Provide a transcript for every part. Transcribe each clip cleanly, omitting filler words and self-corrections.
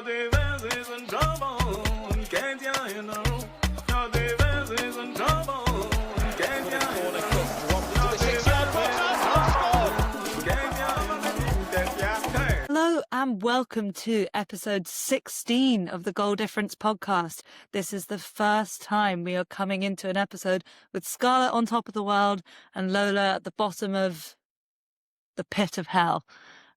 Hello and welcome to episode 16 of the Goal Difference podcast. This is the first time we are coming into an episode with Scarlet on top of the world and Lola at the bottom of the pit of hell.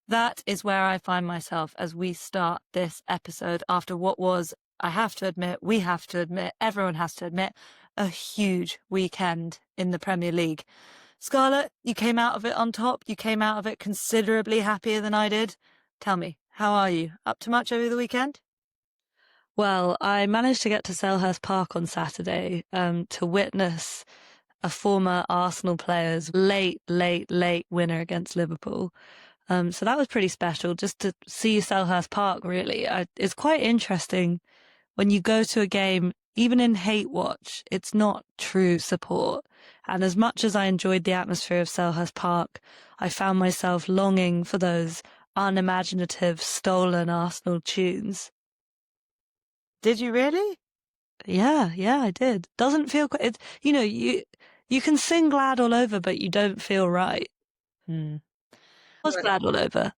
That is where I find myself as we start this episode after what was, I have to admit, we have to admit, everyone has to admit, a huge weekend in the Premier League. Scarlet, you came out of it on top. You came out of it considerably happier than I did. Tell me, how are you? Up to much over the weekend? Well, I managed to get to Selhurst Park on Saturday to witness a former Arsenal player's late winner against Liverpool. So that was pretty special, just to see Selhurst Park, really. It's quite interesting when you go to a game, even in hate watch, it's not true support. And as much as I enjoyed the atmosphere of Selhurst Park, I found myself longing for those unimaginative, stolen Arsenal tunes. Did you really? Yeah, I did. Doesn't feel quite. You can sing glad all over, but you don't feel right. I was glad all over.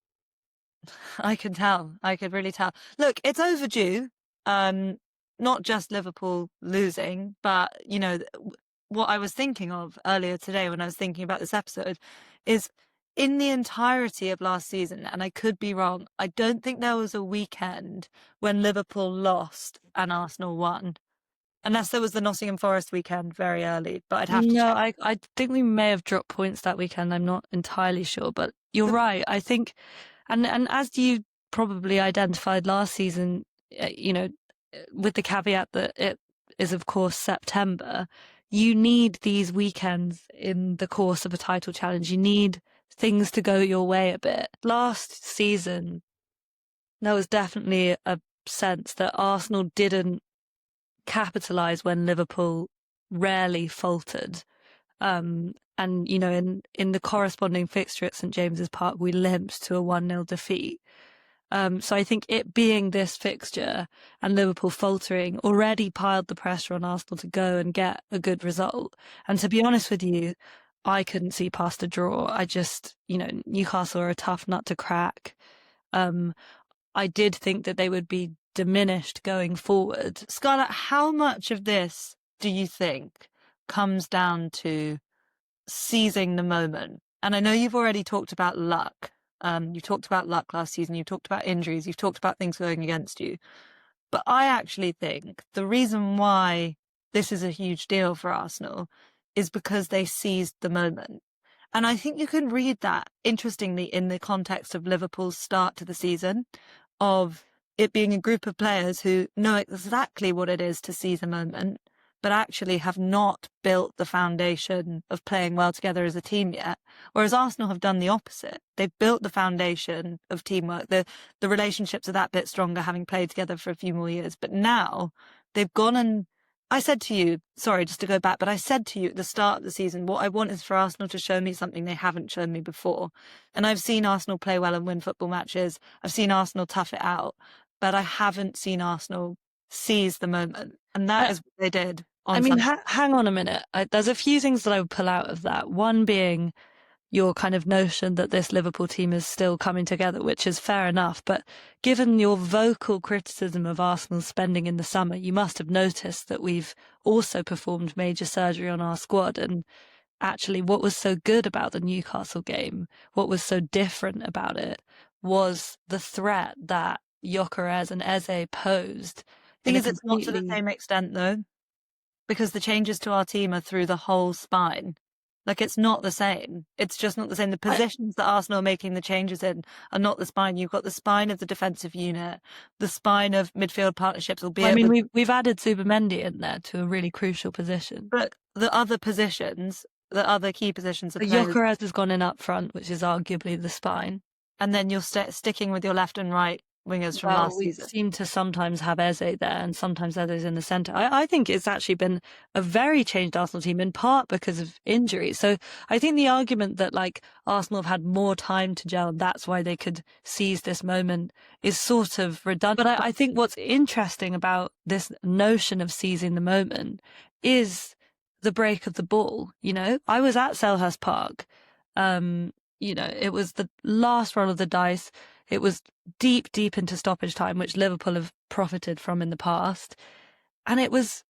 I can tell. I could really tell. Look, it's overdue. Not just Liverpool losing, but what I was thinking of earlier today when I was thinking about this episode is, in the entirety of last season, and I could be wrong, I don't think there was a weekend when Liverpool lost and Arsenal won. Unless there was the Nottingham Forest weekend very early, but I'd have to check. I think we may have dropped points that weekend. I'm not entirely sure, but you're right. I think, and as you probably identified last season, with the caveat that it is, of course, September, you need these weekends in the course of a title challenge. You need things to go your way a bit. Last season, there was definitely a sense that Arsenal didn't capitalise when Liverpool rarely faltered. And, in the corresponding fixture at St James's Park, we limped to a 1-0 defeat. So I think it being this fixture and Liverpool faltering already piled the pressure on Arsenal to go and get a good result. And to be honest with you, I couldn't see past a draw. I just, Newcastle are a tough nut to crack. I did think that they would be diminished going forward. Scarlett, how much of this do you think comes down to seizing the moment? And I know you've already talked about luck. You talked about luck last season. You talked about injuries. You've talked about things going against you. But I actually think the reason why this is a huge deal for Arsenal is because they seized the moment. And I think you can read that, interestingly, in the context of Liverpool's start to the season, of it being a group of players who know exactly what it is to seize a moment, but actually have not built the foundation of playing well together as a team yet. Whereas Arsenal have done the opposite. They've built the foundation of teamwork. The relationships are that bit stronger, having played together for a few more years. But now they've gone and, I said to you, sorry, just to go back, but I said to you at the start of the season, what I want is for Arsenal to show me something they haven't shown me before. And I've seen Arsenal play well and win football matches. I've seen Arsenal tough it out, but I haven't seen Arsenal seize the moment. And that is what they did. Hang on a minute. There's a few things that I would pull out of that. One being your kind of notion that this Liverpool team is still coming together, which is fair enough. But given your vocal criticism of Arsenal's spending in the summer, you must have noticed that we've also performed major surgery on our squad. And actually, what was so good about the Newcastle game, what was so different about it, was the threat that Gyökeres and Eze posed. Because it's not to the same extent, though. Because the changes to our team are through the whole spine. Like, it's not the same. It's just not the same. The positions that Arsenal are making the changes in are not the spine. You've got the spine of the defensive unit, the spine of midfield partnerships. We've added Zubimendi in there to a really crucial position. But the other positions, the other key positions... Gyökeres has gone in up front, which is arguably the spine. And then you're sticking with your left and right wingers from Well, last we season. seem to sometimes have Eze there and sometimes Eze's in the centre. I think it's actually been a very changed Arsenal team in part because of injuries. So I think the argument that like Arsenal have had more time to gel and that's why they could seize this moment is sort of redundant. But I think what's interesting about this notion of seizing the moment is the break of the ball. You know, I was at Selhurst Park. It was the last roll of the dice. It was deep, deep into stoppage time, which Liverpool have profited from in the past. And it was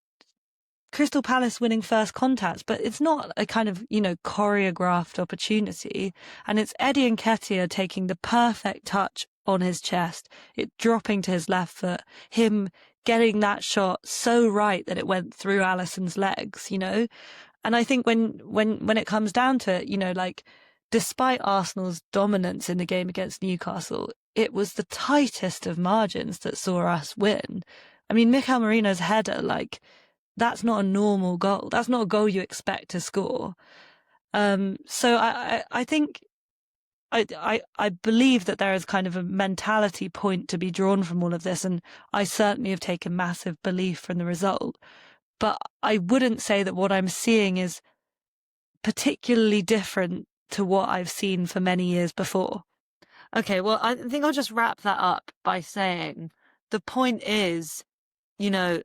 Crystal Palace winning first contact, but it's not a kind of, choreographed opportunity. And it's Eddie Nketiah taking the perfect touch on his chest, it dropping to his left foot, him getting that shot so right that it went through Alisson's legs, And I think when it comes down to it, like despite Arsenal's dominance in the game against Newcastle, it was the tightest of margins that saw us win. I mean, Mikel Merino's header, like, that's not a normal goal. That's not a goal you expect to score. So I think I believe that there is kind of a mentality point to be drawn from all of this, and I certainly have taken massive belief from the result. But I wouldn't say that what I'm seeing is particularly different to what I've seen for many years before. Okay, well, I think I'll just wrap that up by saying the point is, you know,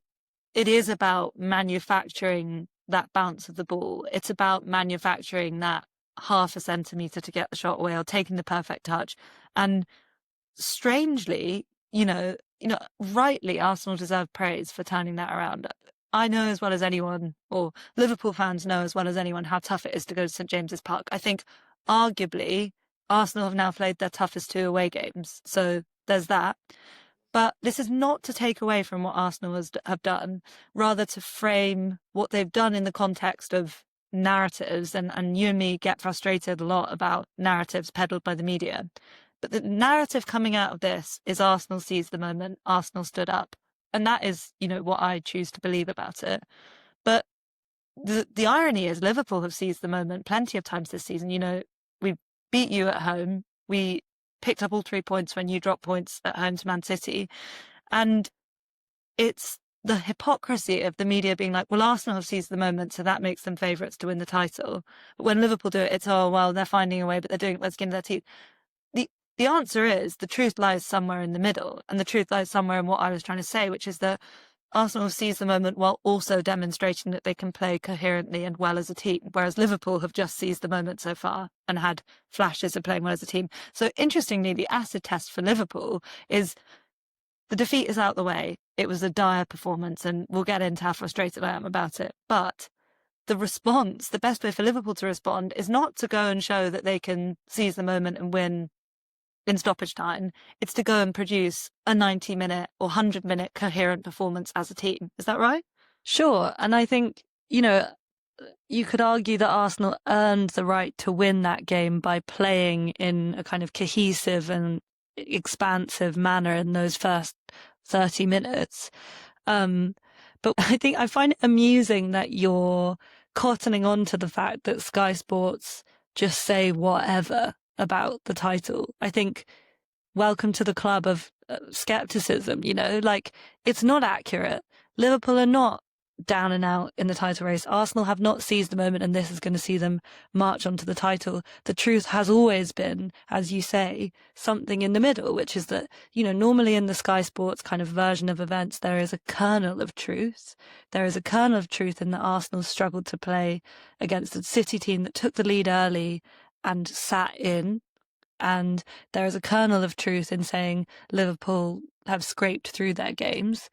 it is about manufacturing that bounce of the ball. It's about manufacturing that half a centimetre to get the shot away or taking the perfect touch. And strangely, rightly, Arsenal deserve praise for turning that around. I know as well as anyone, or Liverpool fans know as well as anyone, how tough it is to go to St James's Park. I think, arguably, Arsenal have now played their toughest 2 away games. So there's that. But this is not to take away from what Arsenal have done, rather to frame what they've done in the context of narratives. And you and me get frustrated a lot about narratives peddled by the media. But the narrative coming out of this is Arsenal seized the moment, Arsenal stood up. And that is, what I choose to believe about it. But the irony is Liverpool have seized the moment plenty of times this season. We beat you at home. We picked up all 3 points when you dropped points at home to Man City. And it's the hypocrisy of the media being like, well, Arsenal have seized the moment, so that makes them favourites to win the title. But when Liverpool do it, it's, oh, well, they're finding a way, but they're doing it by the skin of their teeth. The answer is the truth lies somewhere in the middle. And the truth lies somewhere in what I was trying to say, which is that Arsenal sees the moment while also demonstrating that they can play coherently and well as a team, whereas Liverpool have just seized the moment so far and had flashes of playing well as a team. So interestingly, the acid test for Liverpool is the defeat is out the way. It was a dire performance, and we'll get into how frustrated I am about it. But the response, the best way for Liverpool to respond is not to go and show that they can seize the moment and win in stoppage time. It's to go and produce a 90-minute or 100-minute coherent performance as a team. Is that right? Sure. And I think, you could argue that Arsenal earned the right to win that game by playing in a kind of cohesive and expansive manner in those first 30 minutes. But I think I find it amusing that you're cottoning on to the fact that Sky Sports just say whatever about the title. I think welcome to the club of skepticism, like it's not accurate. Liverpool are not down and out in the title race. Arsenal have not seized the moment, and this is going to see them march onto the title. The truth has always been, as you say, something in the middle, which is that, normally in the Sky Sports kind of version of events, there is a kernel of truth. There is a kernel of truth in that Arsenal struggled to play against a City team that took the lead early and sat in. And there is a kernel of truth in saying Liverpool have scraped through their games.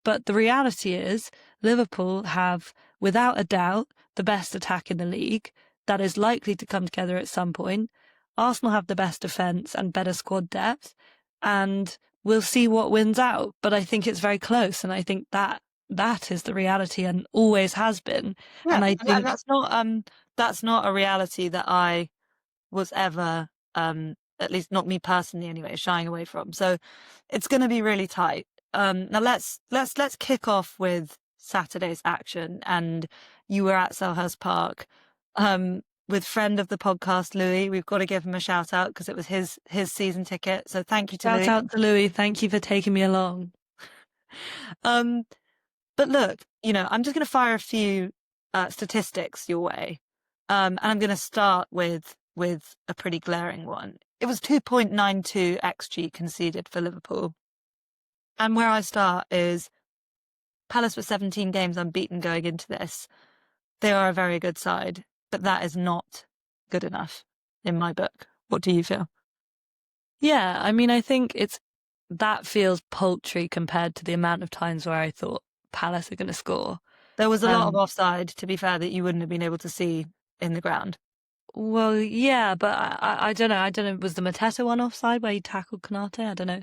But the reality is Liverpool have, without a doubt, the best attack in the league. That is likely to come together at some point. Arsenal have the best defence and better squad depth. And we'll see what wins out. But I think it's very close. And I think that is the reality and always has been. Yeah, And I and think that's not a reality that I was ever, at least not me personally anyway, shying away from. So it's going to be really tight. Now let's kick off with Saturday's action. And you were at Selhurst Park, with friend of the podcast, Louis. We've got to give him a shout out because it was his season ticket. So thank you to Shout Louis. out to Louis. Thank you for taking me along. But look, I'm just going to fire a few statistics your way. And I'm going to start with a pretty glaring one. It was 2.92 XG conceded for Liverpool. And where I start is Palace were 17 games unbeaten going into this. They are a very good side, but that is not good enough in my book. What do you feel? Yeah, I mean, I think that feels paltry compared to the amount of times where I thought Palace are going to score. There was a lot of offside, to be fair, that you wouldn't have been able to see in the ground. Well, yeah, but I don't know. I don't know. Was the Mateta one offside where he tackled Konate? I don't know.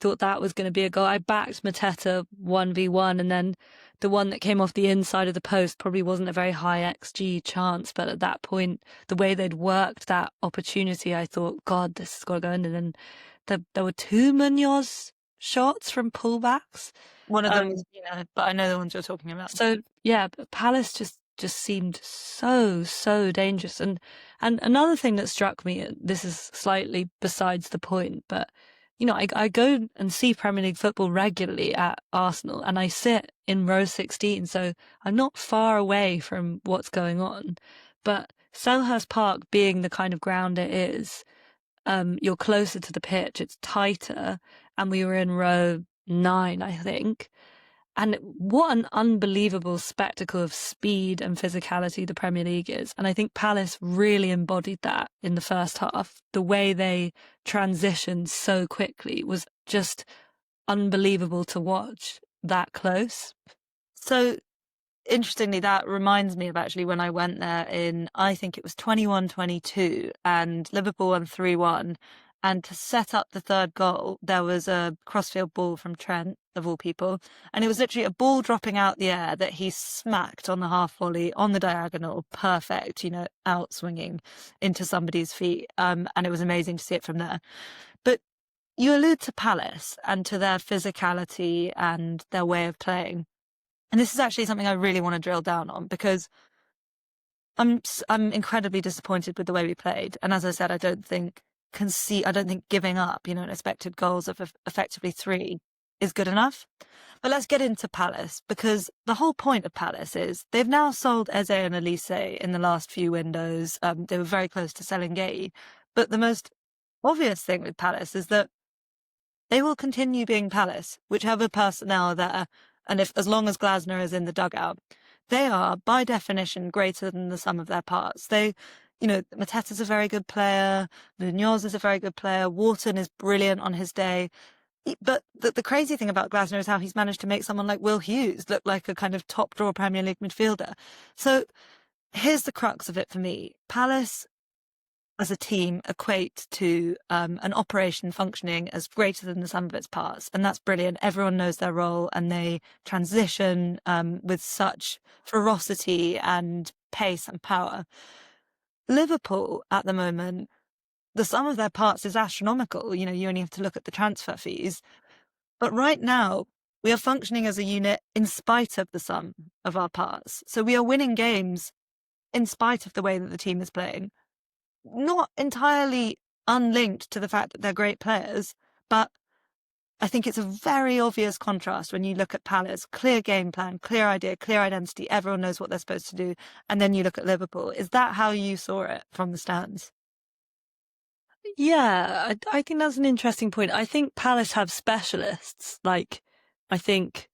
Thought that was going to be a goal. I backed Mateta 1v1, and then the one that came off the inside of the post probably wasn't a very high XG chance. But at that point, the way they'd worked that opportunity, I thought, God, this has got to go in. And then there were two Munoz shots from pullbacks. One of them was, but I know the ones you're talking about. So yeah, but Palace just seemed so dangerous. And another thing that struck me, this is slightly besides the point, but I go and see Premier League football regularly at Arsenal, and I sit in row 16, so I'm not far away from what's going on. But Selhurst Park being the kind of ground it is, you're closer to the pitch, it's tighter, and we were in row 9, I think. And what an unbelievable spectacle of speed and physicality the Premier League is. And I think Palace really embodied that in the first half. The way they transitioned so quickly was just unbelievable to watch that close. So interestingly, that reminds me of actually when I went there in, I think it was 21-22, and Liverpool won 3-1. And to set up the third goal, there was a crossfield ball from Trent, of all people. And it was literally a ball dropping out the air that he smacked on the half volley on the diagonal. Perfect, out swinging into somebody's feet. And it was amazing to see it from there. But you allude to Palace and to their physicality and their way of playing. And this is actually something I really want to drill down on, because I'm incredibly disappointed with the way we played. And as I said, I don't think giving up, an expected goals of effectively 3 is good enough. But let's get into Palace, because the whole point of Palace is they've now sold Eze and Elise in the last few windows. They were very close to selling Gay. But the most obvious thing with Palace is that they will continue being Palace, whichever personnel are there. And as long as Glasner is in the dugout, they are by definition greater than the sum of their parts. Mateta's a very good player. Munoz is a very good player. Wharton is brilliant on his day. But the crazy thing about Glasner is how he's managed to make someone like Will Hughes look like a kind of top draw Premier League midfielder. So here's the crux of it for me. Palace as a team equate to an operation functioning as greater than the sum of its parts. And that's brilliant. Everyone knows their role and they transition with such ferocity and pace and power. Liverpool at the moment, the sum of their parts is astronomical. You only have to look at the transfer fees. But right now, we are functioning as a unit in spite of the sum of our parts. So we are winning games in spite of the way that the team is playing. Not entirely unlinked to the fact that they're great players, but I think it's a very obvious contrast when you look at Palace. Clear game plan, clear idea, clear identity. Everyone knows what they're supposed to do. And then you look at Liverpool. Is that how you saw it from the stands? Yeah, I think that's an interesting point. I think Palace have specialists. Like, I think,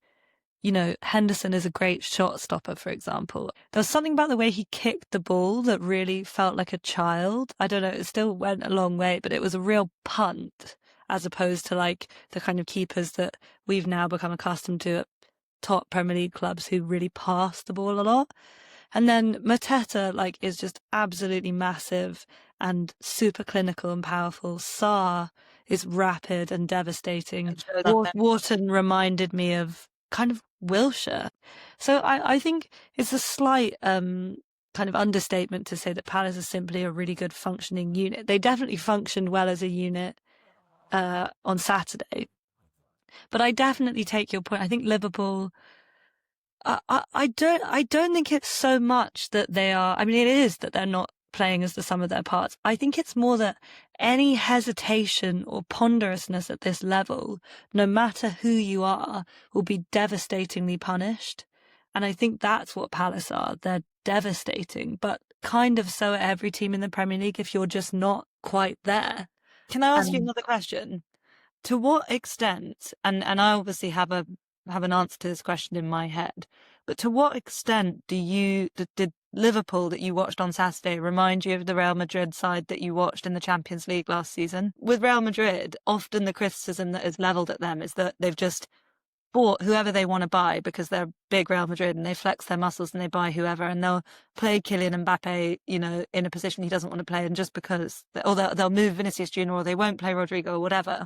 Henderson is a great shot stopper, for example. There was something about the way he kicked the ball that really felt like a child. I don't know, it still went a long way, but it was a real punt, as opposed to like the kind of keepers that we've now become accustomed to at top Premier League clubs who really pass the ball a lot. And then Mateta is just absolutely massive and super clinical and powerful. Sarr is rapid and devastating. Wharton reminded me of kind of Wilshere. So I think it's a slight kind of understatement to say that Palace is simply a really good functioning unit. They definitely functioned well as a unit on Saturday. But I definitely take your point. I think Liverpool, I don't think it's so much that they are, I mean, it is that they're not playing as the sum of their parts. I think it's more that any hesitation or ponderousness at this level, no matter who you are, will be devastatingly punished. And I think that's what Palace are. They're devastating, but kind of so at every team in the Premier League if you're just not quite there. Can I ask you And another question? To what extent, and I obviously have an answer to this question in my head, but to what extent did Liverpool that you watched on Saturday remind you of the Real Madrid side that you watched in the Champions League last season? With Real Madrid, often the criticism that is leveled at them is that they've just bought whoever they want to buy because they're big Real Madrid and they flex their muscles and they buy whoever and they'll play Kylian Mbappe, in a position he doesn't want to play and just because, or they'll move Vinicius Junior or they won't play Rodrigo or whatever.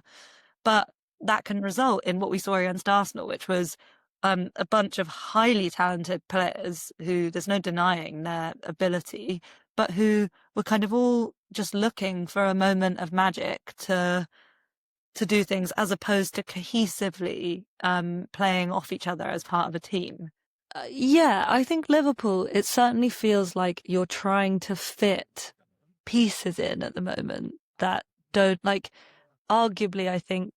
But that can result in what we saw against Arsenal, which was a bunch of highly talented players who there's no denying their ability, but who were kind of all just looking for a moment of magic to do things as opposed to cohesively playing off each other as part of a team. yeah, I think Liverpool, it certainly feels like you're trying to fit pieces in at the moment that don't, like, arguably, I think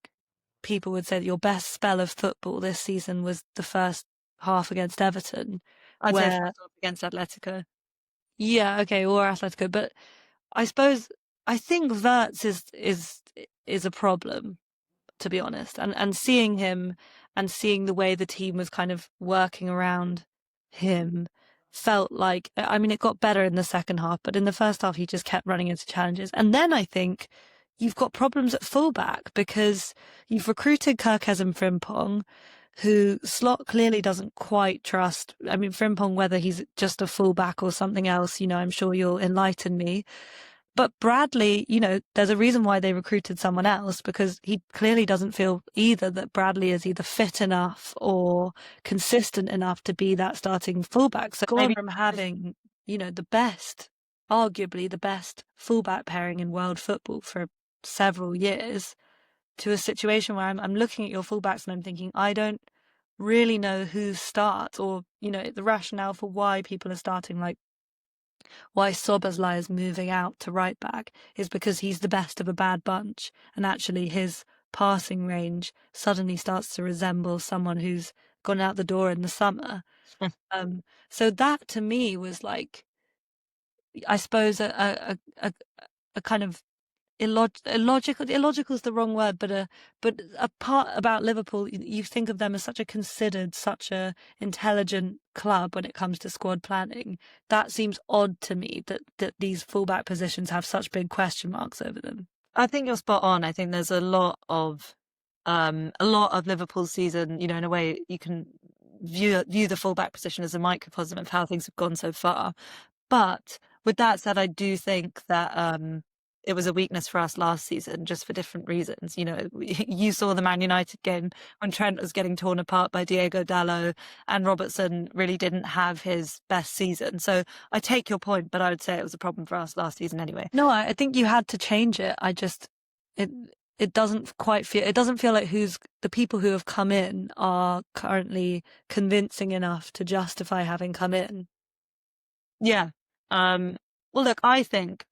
people would say that your best spell of football this season was the first half against Everton, I'd say where, first off against Atletico. yeah, okay, or Atletico, but I suppose I think Verts is a problem, to be honest. And seeing him and seeing the way the team was kind of working around him felt like, I mean, it got better in the second half, but in the first half, he just kept running into challenges. And then I think you've got problems at fullback because you've recruited Kirkez and Frimpong, who Slot clearly doesn't quite trust. I mean, Frimpong, whether he's just a fullback or something else, I'm sure you'll enlighten me. But Bradley, there's a reason why they recruited someone else because he clearly doesn't feel either that Bradley is either fit enough or consistent enough to be that starting fullback. So gone Maybe from having, the best, arguably the best fullback pairing in world football for several years to a situation where I'm looking at your fullbacks and I'm thinking, I don't really know who starts or, the rationale for why people are starting, like why Soboslai is moving out to right back is because he's the best of a bad bunch, and actually his passing range suddenly starts to resemble someone who's gone out the door in the summer. So that to me was like, I suppose a kind of illogical is the wrong word, but a part about Liverpool, you think of them as such a considered, such a intelligent club when it comes to squad planning. That seems odd to me that these fullback positions have such big question marks over them. I think you're spot on. I think there's a lot of Liverpool's season, in a way you can view the fullback position as a microcosm of how things have gone so far. But with that said, I do think that it was a weakness for us last season, just for different reasons. You saw the Man United game when Trent was getting torn apart by Diego Dallo, and Robertson really didn't have his best season. So I take your point, but I would say it was a problem for us last season anyway. No, I think you had to change it. It it doesn't feel like the people who have come in are currently convincing enough to justify having come in. Yeah. Well, look, I think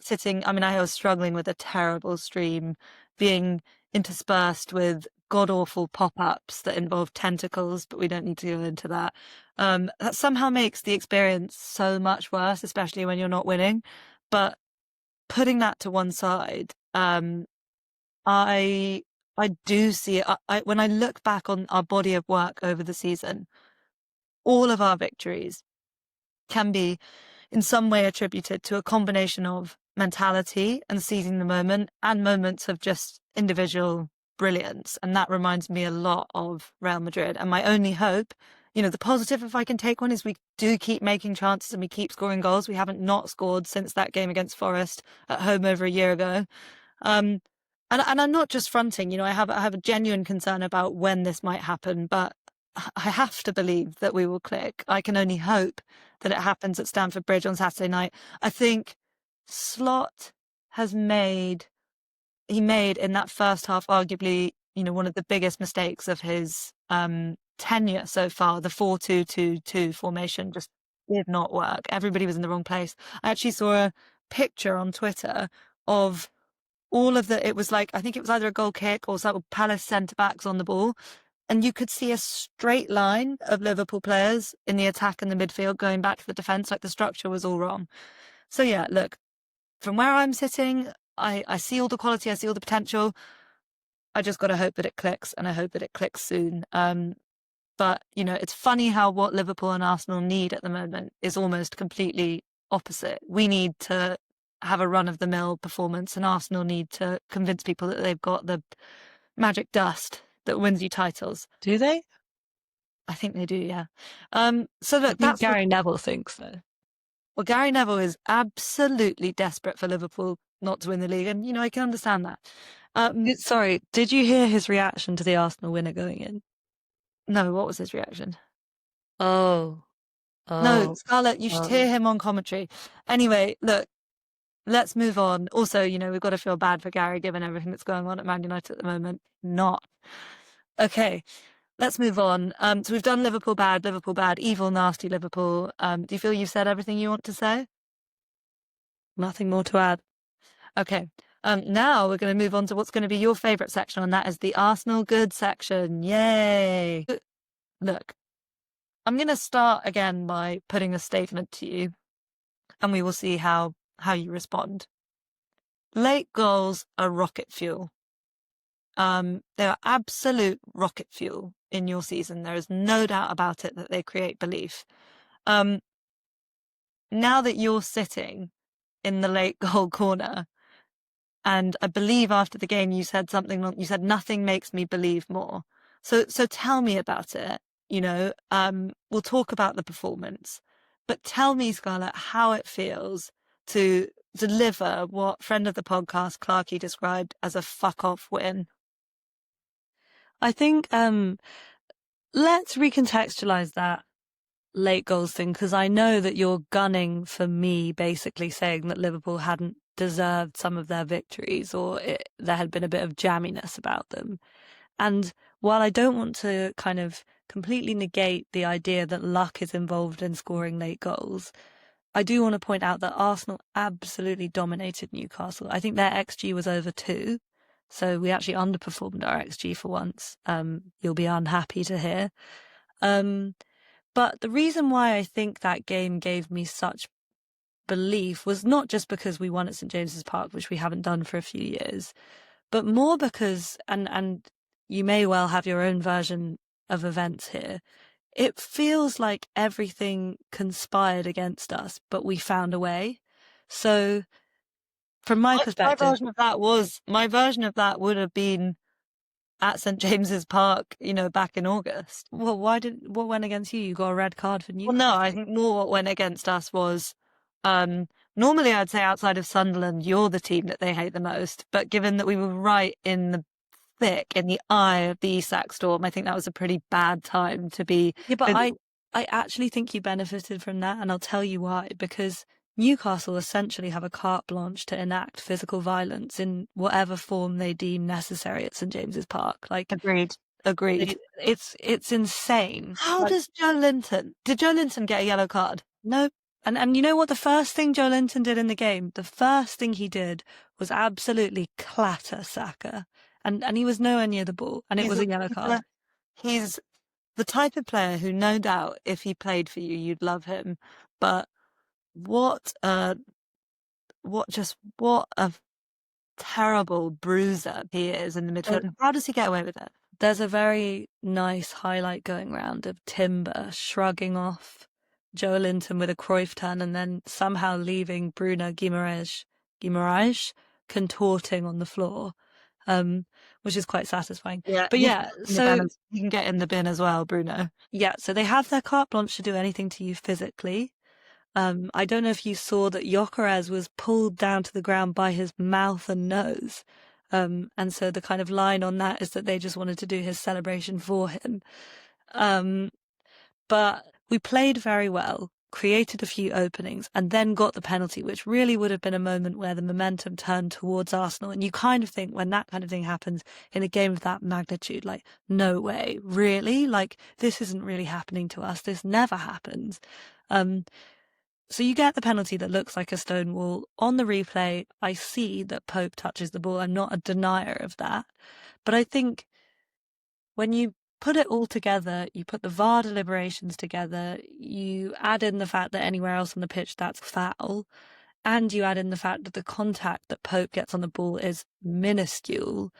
sitting, I mean, I was struggling with a terrible stream being interspersed with god awful pop-ups that involve tentacles, but we don't need to go into that. That somehow makes the experience so much worse, especially when you're not winning. But putting that to one side, I I do see it. When I look back on our body of work over the season, all of our victories can be in some way attributed to a combination of mentality and seizing the moment and moments of just individual brilliance. And that reminds me a lot of Real Madrid. And my only hope, the positive, if I can take one, is we do keep making chances and we keep scoring goals. We haven't not scored since that game against Forest at home over a year ago. Um, and I'm not just fronting, I have a genuine concern about when this might happen, but I have to believe that we will click. I can only hope that it happens at Stamford Bridge on Saturday night. I think Slot he made in that first half, arguably, one of the biggest mistakes of his tenure so far, the 4-2-2-2 formation, just did not work. Everybody was in the wrong place. I actually saw a picture on Twitter of all of it was like, I think it was either a goal kick or some Palace centre-backs on the ball. And you could see a straight line of Liverpool players in the attack and the midfield going back to the defence, like the structure was all wrong. So yeah, look, from where I'm sitting, I see all the quality, I see all the potential. I just got to hope that it clicks, and I hope that it clicks soon. But, it's funny how what Liverpool and Arsenal need at the moment is almost completely opposite. We need to have a run-of-the-mill performance, and Arsenal need to convince people that they've got the magic dust that wins you titles. Do they? I think they do, yeah. So I look, think Gary Neville thinks so. well, Gary Neville is absolutely desperate for Liverpool not to win the league, and, I can understand that. Sorry, did you hear his reaction to the Arsenal winner going in? No, what was his reaction? Oh, No, oh, Scarlett, you should hear oh. him on commentary. Anyway, look, let's move on. Also, we've got to feel bad for Gary given everything that's going on at Man United at the moment. Not. Okay, let's move on. So we've done Liverpool bad, evil, nasty Liverpool. Do you feel you've said everything you want to say? Nothing more to add. Okay. Now we're going to move on to what's going to be your favourite section, and that is the Arsenal good section. Yay! Look, I'm going to start again by putting a statement to you, and we will see how you respond. Late goals are rocket fuel. They are absolute rocket fuel in your season. There is no doubt about it that they create belief. Now that you're sitting in the late goal corner, and I believe after the game you said something. You said nothing makes me believe more. So tell me about it. We'll talk about the performance, but tell me, Scarlett, how it feels to deliver what friend of the podcast Clarkey described as a fuck off win. I think let's recontextualize that late goals thing, because I know that you're gunning for me basically saying that Liverpool hadn't deserved some of their victories, or there had been a bit of jamminess about them. And while I don't want to kind of completely negate the idea that luck is involved in scoring late goals, I do want to point out that Arsenal absolutely dominated Newcastle. I think their XG was over 2. So we actually underperformed our XG for once. You'll be unhappy to hear. But the reason why I think that game gave me such belief was not just because we won at St James's Park, which we haven't done for a few years, but more because, and you may well have your own version of events here, it feels like everything conspired against us, but we found a way. So from my perspective, My version of that would have been at St James's Park, back in August. well, what went against you? You got a red card for Well, Newcastle. no, I think more what went against us was, normally I'd say outside of Sunderland, you're the team that they hate the most. But given that we were right in the thick, in the eye of the Isak storm, I think that was a pretty bad time to be. Yeah, but I actually think you benefited from that, and I'll tell you why. Because Newcastle essentially have a carte blanche to enact physical violence in whatever form they deem necessary at St James's Park. Like, Agreed. it's insane. How does Joe Linton? Did Joe Linton get a yellow card? No. And you know what the first thing Joe Linton did in the game? The first thing he did was absolutely clatter Saka. And he was nowhere near the ball, and it was a yellow card. He's the type of player who, no doubt, if he played for you, you'd love him. But what a terrible bruiser he is in the midfield. How does he get away with it? There's a very nice highlight going around of Timber shrugging off Joe Linton with a Cruyff turn and then somehow leaving Bruno Guimaraes contorting on the floor, which is quite satisfying. Yeah, but yeah, so you can get in the bin as well, Bruno. Yeah, so they have their carte blanche to do anything to you physically. I don't know if you saw that Gyökeres was pulled down to the ground by his mouth and nose. And so the kind of line on that is that they just wanted to do his celebration for him. But we played very well, created a few openings, and then got the penalty, which really would have been a moment where the momentum turned towards Arsenal. And you kind of think when that kind of thing happens in a game of that magnitude, like, no way, really? Like, this isn't really happening to us. This never happens. So you get the penalty that looks like a stone wall. On the replay, I see that Pope touches the ball. I'm not a denier of that. But I think when you put it all together, you put the VAR deliberations together, you add in the fact that anywhere else on the pitch that's foul, and you add in the fact that the contact that Pope gets on the ball is minuscule,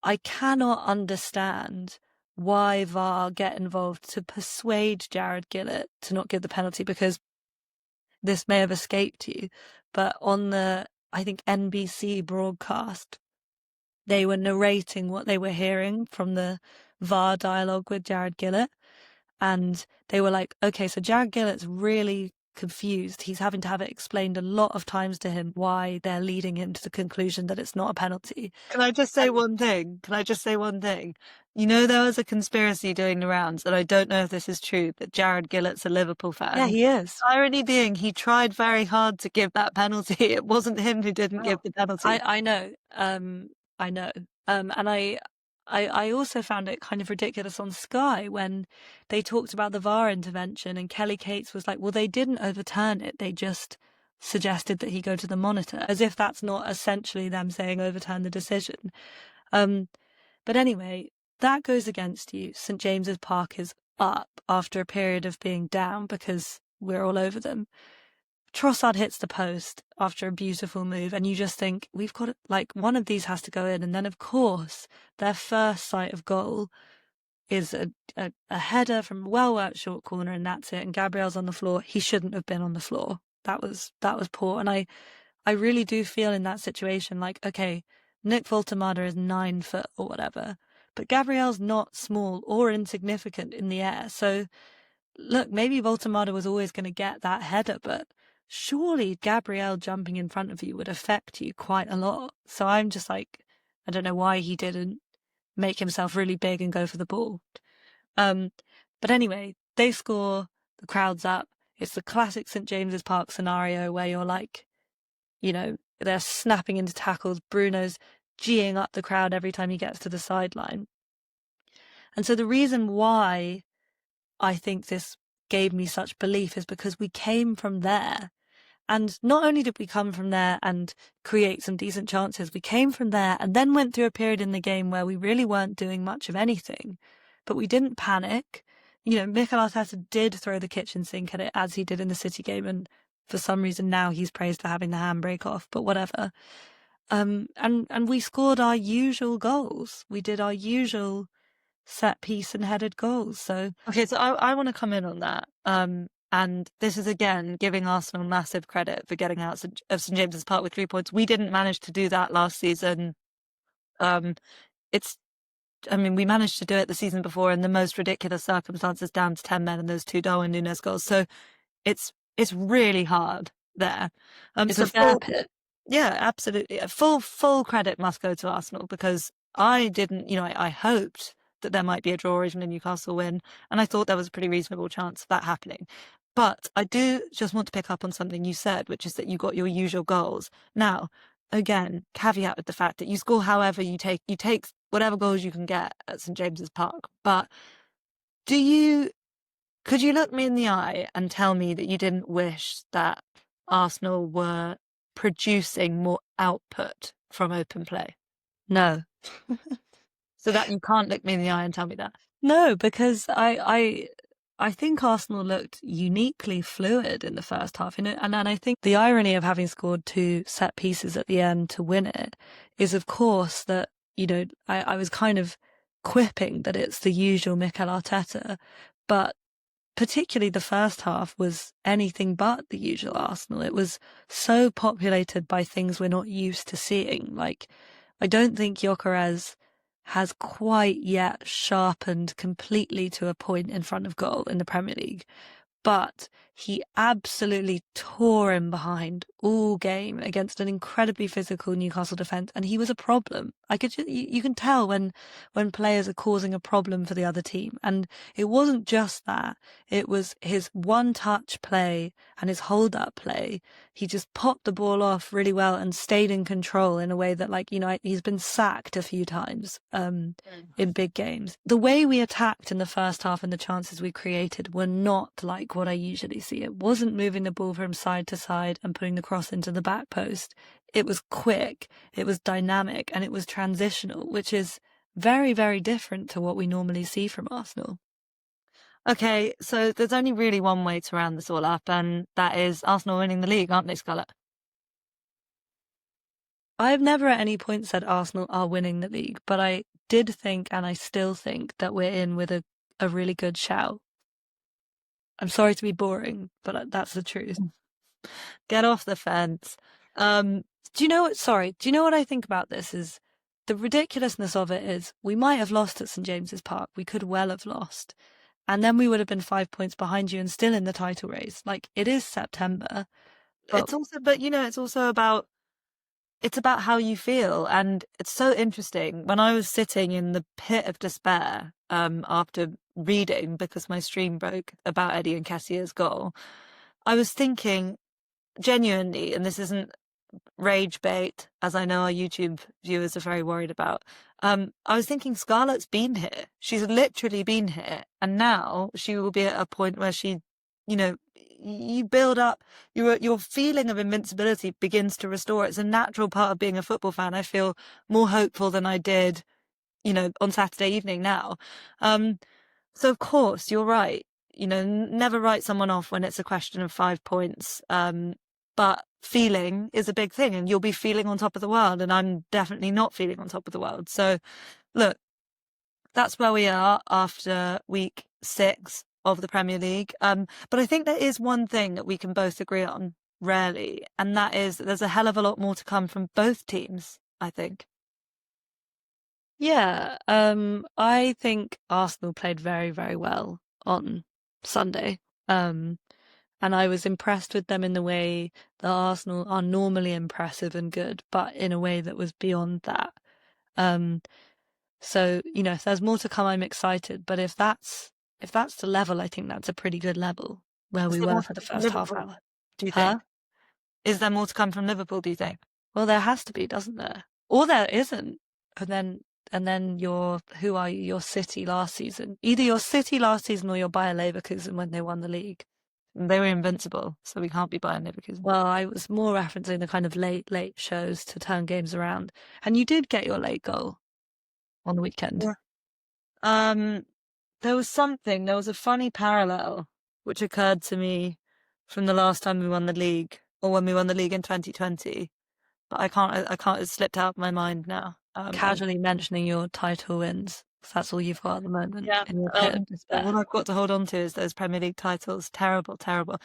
I cannot understand why VAR get involved to persuade Jared Gillett to not give the penalty, because this may have escaped you, but on the, I think, NBC broadcast, they were narrating what they were hearing from the VAR dialogue with Jared Gillett. And they were like, okay, so Jared Gillett's really confused. He's having to have it explained a lot of times to him why they're leading him to the conclusion that it's not a penalty. Can I just say one thing? You know, there was a conspiracy doing the rounds, and I don't know if this is true, that Jared Gillett's a Liverpool fan. Yeah, he is. Irony being, he tried very hard to give that penalty. It wasn't him who didn't give the penalty. I know. I know. And I also found it kind of ridiculous on Sky when they talked about the VAR intervention, and Kelly Cates was like, well, they didn't overturn it. They just suggested that he go to the monitor, as if that's not essentially them saying overturn the decision. But anyway, that goes against you. St James's Park is up after a period of being down because we're all over them. Trossard hits the post after a beautiful move, and you just think, we've got it, like, one of these has to go in. And then, of course, their first sight of goal is a header from a well-worked short corner, and that's it. And Gabriel's on the floor. He shouldn't have been on the floor. That was poor. And I really do feel in that situation like, okay, Nick Voltemada is 9 foot or whatever, but Gabriel's not small or insignificant in the air. So, look, maybe Voltemada was always going to get that header, but surely Gabriel jumping in front of you would affect you quite a lot. So I'm just like, I don't know why he didn't make himself really big and go for the ball. But anyway, they score, the crowd's up. It's the classic St James's Park scenario where you're like, you know, they're snapping into tackles. Bruno's geeing up the crowd every time he gets to the sideline. And so the reason why I think this gave me such belief is because we came from there. And not only did we come from there and create some decent chances, we came from there and then went through a period in the game where we really weren't doing much of anything. But we didn't panic. You know, Mikel Arteta did throw the kitchen sink at it, as he did in the City game, and for some reason now he's praised for having the handbrake off, but whatever. And we scored our usual goals. We did our usual set piece and headed goals. So okay, so I want to come in on that. And this is again giving Arsenal massive credit for getting out of St James's Park with 3 points. We didn't manage to do that last season. We managed to do it the season before in the most ridiculous circumstances, down to 10 men and those 2 Darwin Núñez goals. So it's really hard there. it's a bear pit. Yeah, absolutely. Full credit must go to Arsenal, because I didn't, I hoped that there might be a draw or even a Newcastle win, and I thought there was a pretty reasonable chance of that happening. But I do just want to pick up on something you said, which is that you got your usual goals. Now, again, caveat with the fact that you score however you take whatever goals you can get at St James's Park. But could you look me in the eye and tell me that you didn't wish that Arsenal were producing more output from open play? No. So that you can't look me in the eye and tell me that? No, because I think Arsenal looked uniquely fluid in the first half. And I think the irony of having scored 2 set pieces at the end to win it is, of course, that, I was kind of quipping that it's the usual Mikel Arteta, but particularly the first half was anything but the usual Arsenal. It was so populated by things we're not used to seeing. Like, I don't think Gyökeres has quite yet sharpened completely to a point in front of goal in the Premier League, but he absolutely tore him behind all game against an incredibly physical Newcastle defence, and he was a problem. You can tell when players are causing a problem for the other team, and it wasn't just that. It was his one-touch play and his hold-up play. He just popped the ball off really well and stayed in control in a way that, he's been sacked a few times in big games. The way we attacked in the first half and the chances we created were not like what I usually crazy. It wasn't moving the ball from side to side and putting the cross into the back post. It was quick, it was dynamic, and it was transitional, which is very, very different to what we normally see from Arsenal. Okay, so there's only really one way to round this all up, and that is Arsenal winning the league, aren't they, Scarlett? I've never at any point said Arsenal are winning the league, but I did think, and I still think, that we're in with a really good shout. I'm sorry to be boring, but that's the truth. Get off the fence. Do you know what? Sorry, do you know what I think about this? Is the ridiculousness of it is we might have lost at St James's Park. We could well have lost. And then we would have been 5 points behind you and still in the title race. Like, it is September. But It's also, but it's also about how you feel. And it's so interesting. When I was sitting in the pit of despair, after reading, because my stream broke about Eddie Nketiah's goal, I was thinking genuinely, and this isn't rage bait, as I know our YouTube viewers are very worried about. I was thinking Scarlett's been here. She's literally been here. And now she will be at a point where she, you build up your feeling of invincibility begins to restore. It's a natural part of being a football fan. I feel more hopeful than I did, on Saturday evening now. So of course you're right. Never write someone off when it's a question of 5 points. But feeling is a big thing, and you'll be feeling on top of the world, and I'm definitely not feeling on top of the world. So look, that's where we are after week 6 of the Premier League. But I think there is one thing that we can both agree on rarely, and that is that there's a hell of a lot more to come from both teams, I think. yeah, I think Arsenal played very, very well on Sunday. And I was impressed with them in the way that Arsenal are normally impressive and good, but in a way that was beyond that. So, if there's more to come, I'm excited. But if that's the level, I think that's a pretty good level where Is we there more were to for the come from first half Liverpool, hour. do you Huh? think? Is there more to come from Liverpool, do you think? Well, there has to be, doesn't there? Or there isn't. And then who are you? Your City last season. Either your City last season or your Bayer Leverkusen when they won the league. They were invincible, so we can't be buying Liverpool. Well, I was more referencing the kind of late shows to turn games around. And you did get your late goal on the weekend. Yeah. There was a funny parallel which occurred to me from the last time we won the league, or when we won the league in 2020, but it's slipped out of my mind now. Casually mentioning your title wins. 'Cause that's all you've got at the moment Yeah. in your pit of But what despair. I've got to hold on to is those Premier League titles. Terrible, terrible.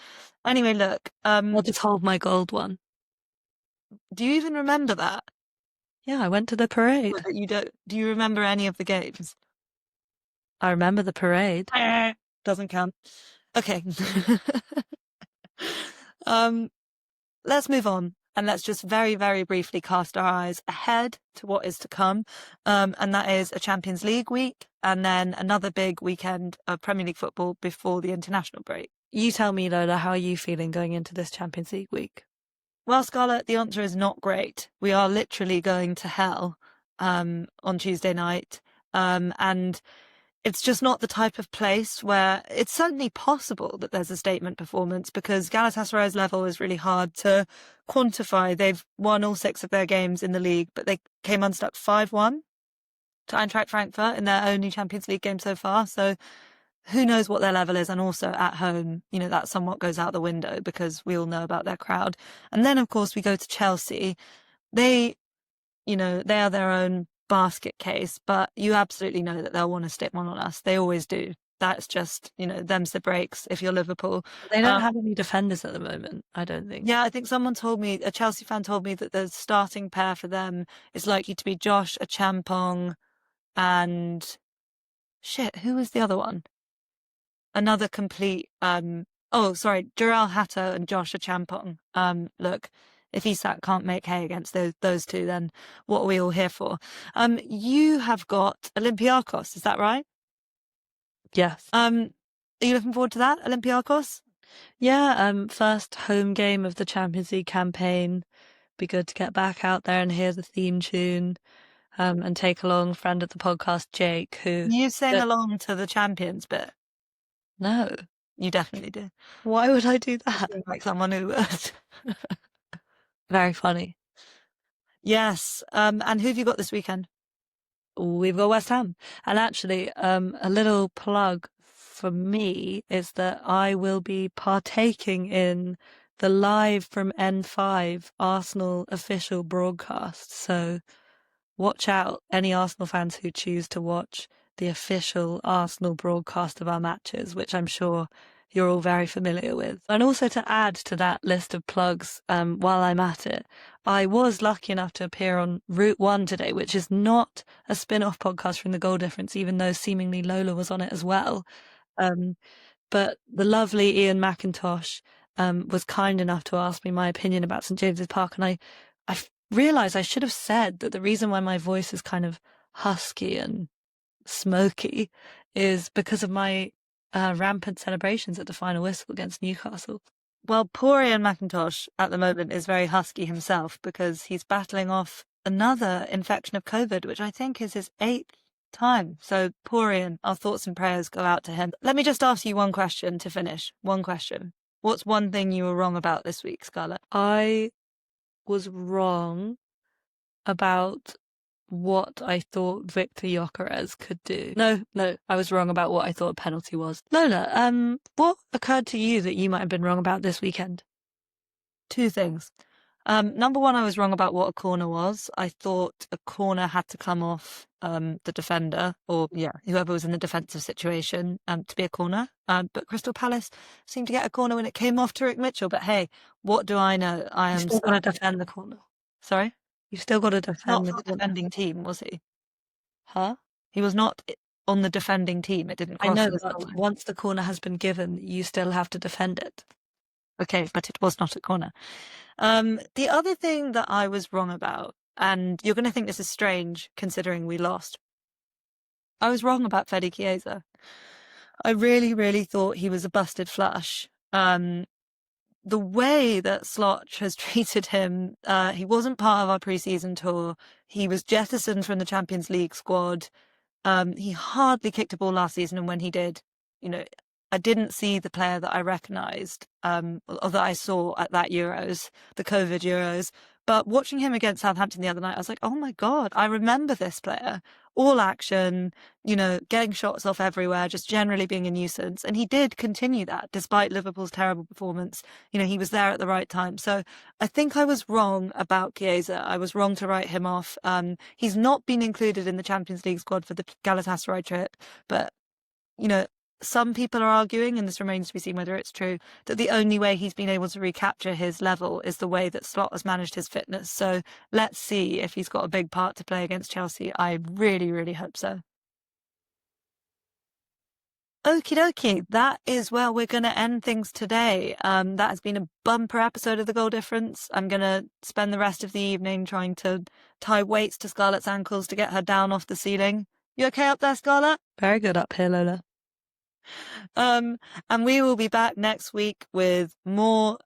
Anyway, look, I'll just hold my gold one. do you even remember that? Yeah, I went to the Or parade. that you don't, do you remember any of the games? I remember the parade. Doesn't count. Okay. Um, let's move on, and let's just very, very briefly cast our eyes ahead to what is to come. And that is a Champions League week, and then another big weekend of Premier League football before the international break. You tell me, Lola, how are you feeling going into this Champions League week? Well, Scarlett, the answer is not great. We are literally going to hell on Tuesday night. And it's just not the type of place where it's certainly possible that there's a statement performance, because Galatasaray's level is really hard to quantify. They've won all 6 of their games in the league, but they came unstuck 5-1 to Eintracht Frankfurt in their only Champions League game so far. So who knows what their level is. And also at home, that somewhat goes out the window because we all know about their crowd. And then, of course, we go to Chelsea. They are their own basket case, but you absolutely know that they'll want to stick one on us. They always do. That's just, them's the breaks if you're Liverpool. They don't have any defenders at the moment, I don't think. Yeah, I think someone told me, a Chelsea fan told me, that the starting pair for them is likely to be Josh Achampong and who was the other one? Another complete Jurel Hatto and Josh Achampong. Look, if Isak can't make hay against those two, then what are we all here for? You have got Olympiacos, is that right? Yes. Are you looking forward to that, Olympiacos? Yeah, first home game of the Champions League campaign. Be good to get back out there and hear the theme tune. And take along friend of the podcast, Jake, who... You sing along to the Champions bit? No. You definitely do. Why would I do that? Seem like someone who would. Very funny. Yes. And who have you got this weekend? We've got West Ham. And actually, a little plug for me is that I will be partaking in the live from N5 Arsenal official broadcast. So watch out, any Arsenal fans who choose to watch the official Arsenal broadcast of our matches, which I'm sure you're all very familiar with. And also to add to that list of plugs, while I'm at it, I was lucky enough to appear on Route 1 today, which is not a spin-off podcast from The Goal Difference, even though seemingly Lola was on it as well. But the lovely Ian McIntosh was kind enough to ask me my opinion about St James's Park, and I realised I should have said that the reason why my voice is kind of husky and smoky is because of my rampant celebrations at the final whistle against Newcastle. Well, poor Ian McIntosh at the moment is very husky himself because he's battling off another infection of COVID, which I think is his 8th time. So poor Ian, our thoughts and prayers go out to him. Let me just ask you one question to finish. One question. What's one thing you were wrong about this week, Scarlett? I was wrong about what I thought Victor Gyökeres could do. No, I was wrong about what I thought a penalty was. Lola, what occurred to you that you might have been wrong about this weekend? 2 things. Number one, I was wrong about what a corner was. I thought a corner had to come off the defender, or whoever was in the defensive situation, to be a corner. But Crystal Palace seemed to get a corner when it came off Tariq Mitchell. But hey, what do I know? I am still got to defend the corner. Sorry? You've still got to defend Not for the defending team, was he? Huh? He was not on the defending team. It didn't cross. I know, but once the corner has been given, you still have to defend it. Okay, but it was not a corner. The other thing that I was wrong about, and you're going to think this is strange considering we lost, I was wrong about Fede Chiesa. I really, really thought he was a busted flush. The way that Sloch has treated him, he wasn't part of our pre-season tour. He was jettisoned from the Champions League squad. He hardly kicked a ball last season, and when he did, I didn't see the player that I recognised, or that I saw at that Euros, the COVID Euros. But watching him against Southampton the other night, I was like, oh my God, I remember this player. All action, getting shots off everywhere, just generally being a nuisance. And he did continue that despite Liverpool's terrible performance. He was there at the right time. So I think I was wrong about Chiesa. I was wrong to write him off. He's not been included in the Champions League squad for the Galatasaray trip, but, some people are arguing, and this remains to be seen whether it's true, that the only way he's been able to recapture his level is the way that Slot has managed his fitness. So let's see if he's got a big part to play against Chelsea. I really, really hope so. Okie dokie, that is where we're going to end things today. That has been a bumper episode of The Goal Difference. I'm going to spend the rest of the evening trying to tie weights to Scarlett's ankles to get her down off the ceiling. You okay up there, Scarlett? Very good up here, Lola. And we will be back next week with more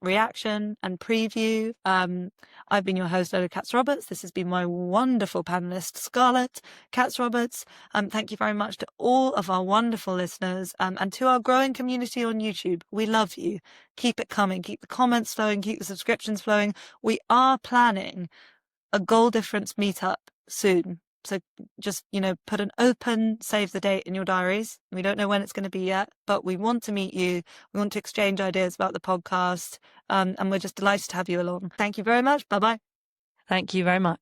reaction and preview. I've been your host, Lola Katz-Roberts. This has been my wonderful panelist, Scarlett Katz-Roberts. Thank you very much to all of our wonderful listeners, and to our growing community on YouTube. We love you. Keep it coming. Keep the comments flowing. Keep the subscriptions flowing. We are planning a Goal Difference meetup soon. So just, put an open save the date in your diaries. We don't know when it's going to be yet, but we want to meet you. We want to exchange ideas about the podcast. And we're just delighted to have you along. Thank you very much. Bye-bye. Thank you very much.